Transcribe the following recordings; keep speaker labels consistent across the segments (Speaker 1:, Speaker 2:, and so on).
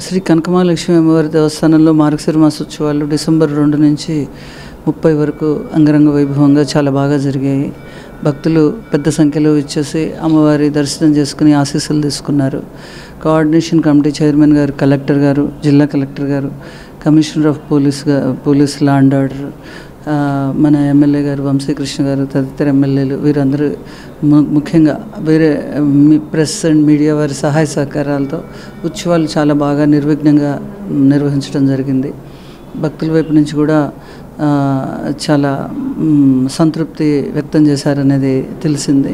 Speaker 1: శ్రీ కనకమహాలక్ష్మి అమ్మవారి దేవస్థానంలో మార్గశిర మాసోత్సవాలు డిసెంబర్ 2 నుంచి 30 వరకు అంగరంగ వైభవంగా చాలా బాగా జరిగాయి. భక్తులు పెద్ద సంఖ్యలో వచ్చేసి అమ్మవారి దర్శనం చేసుకుని ఆశీస్సులు తీసుకున్నారు. కోఆర్డినేషన్ కమిటీ చైర్మన్ గారు, కలెక్టర్ గారు, జిల్లా కలెక్టర్ గారు, commissioner of police law and order, మన ఎమ్మెల్యే గారు వంశీకృష్ణ గారు, తదితర ఎమ్మెల్యేలు, వీరందరూ ముఖ్యంగా వేరే ప్రెస్ అండ్ మీడియా వారి సహాయ సహకారాలతో ఉత్సవాలు చాలా బాగా నిర్విఘ్నంగా నిర్వహించడం జరిగింది. భక్తుల వైపు నుంచి కూడా చాలా సంతృప్తి వ్యక్తం చేశారనేది తెలిసింది.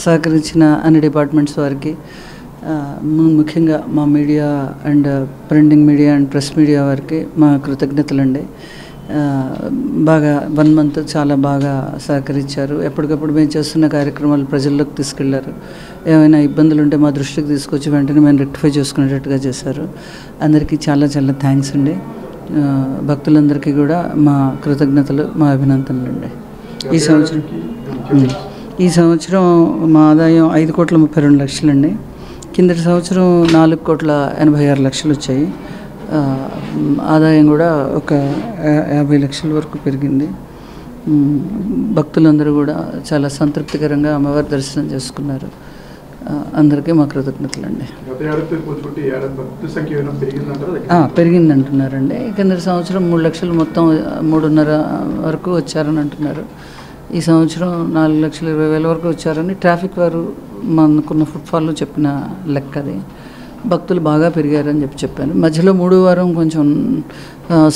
Speaker 1: సహకరించిన అన్ని డిపార్ట్మెంట్స్ వారికి, ముఖ్యంగా మా media and printing media and press media వారికి మా కృతజ్ఞతలండి. బాగా 1 month చాలా బాగా సహకరించారు. ఎప్పటికప్పుడు మేము చేస్తున్న కార్యక్రమాలు ప్రజల్లోకి తీసుకెళ్లారు. ఏమైనా ఇబ్బందులు ఉంటే మా దృష్టికి తీసుకొచ్చి వెంటనే మేము రెక్టిఫై చేసుకునేటట్టుగా చేశారు. అందరికీ చాలా చాలా థ్యాంక్స్ అండి. భక్తులందరికీ కూడా మా కృతజ్ఞతలు, మా అభినందనలు అండి. ఈ సంవత్సరం మా ఆదాయం 5,32,00,000 అండి. కిందటి సంవత్సరం 4,86,00,000 వచ్చాయి. ఆదాయం కూడా ఒక 50 లక్షల వరకు పెరిగింది. భక్తులందరూ కూడా చాలా సంతృప్తికరంగా అమ్మవారి దర్శనం చేసుకున్నారు. అందరికీ మా కృతజ్ఞతలు అండి. పెరిగిందంటున్నారండి. కిందటి సంవత్సరం 3 లక్షలు, మొత్తం 3.5 వరకు వచ్చారని అంటున్నారు. ఈ సంవత్సరం 4,20,000 వరకు వచ్చారని ట్రాఫిక్ వారు మనకున్న ఫుట్ఫాల్లో చెప్పిన లెక్క. అది భక్తులు బాగా పెరిగారని చెప్పాను. మధ్యలో 3వ వారం కొంచెం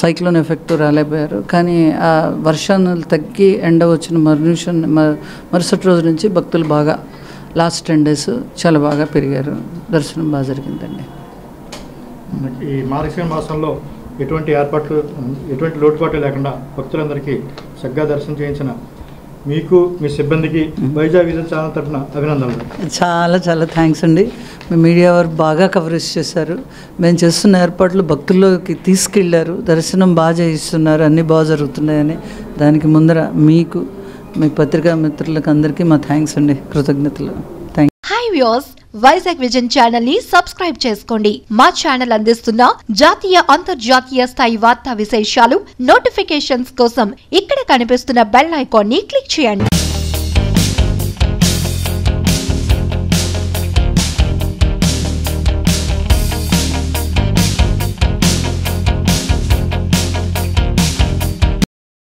Speaker 1: సైక్లోన్ ఎఫెక్ట్ రాలేకపోయారు. కానీ ఆ వర్షాలు తగ్గి ఎండ వచ్చిన మరుసటి రోజు నుంచి భక్తులు బాగా లాస్ట్ 10 days చాలా బాగా పెరిగారు. దర్శనం బాగా జరిగిందండి.
Speaker 2: ఈ మార్గశిర మాసంలో ఎటువంటి లోటుపాటు లేకుండా భక్తులందరికీ చక్కగా దర్శనం చేయించిన మీకు, మీ సిబ్బందికి వైజాగ్ విజన్ ఛానల్ తరఫున అభినందనలు.
Speaker 1: చాలా చాలా థ్యాంక్స్ అండి. మీ మీడియా వారు బాగా కవరేజ్ చేశారు. మేము చేస్తున్న ఏర్పాట్లు భక్తుల్లోకి తీసుకెళ్లారు. దర్శనం బాగా చేయిస్తున్నారు. అన్నీ బాగా జరుగుతున్నాయని దానికి ముందర మీకు, మీ పత్రికా మిత్రులకు అందరికీ మా థ్యాంక్స్ అండి, కృతజ్ఞతలు.
Speaker 3: Hi viewers, Vizag vision channel ని సబ్స్క్రైబ్ చేసుకోండి. మా ఛానల్ అందిస్తున్న జాతీయ, అంతర్జాతీయ స్థాయి వార్తా విశేషాలు, నోటిఫికేషన్స్ కోసం ఇక్కడ కనిపిస్తున్న బెల్ ఐకాన్ ని క్లిక్ చేయండి.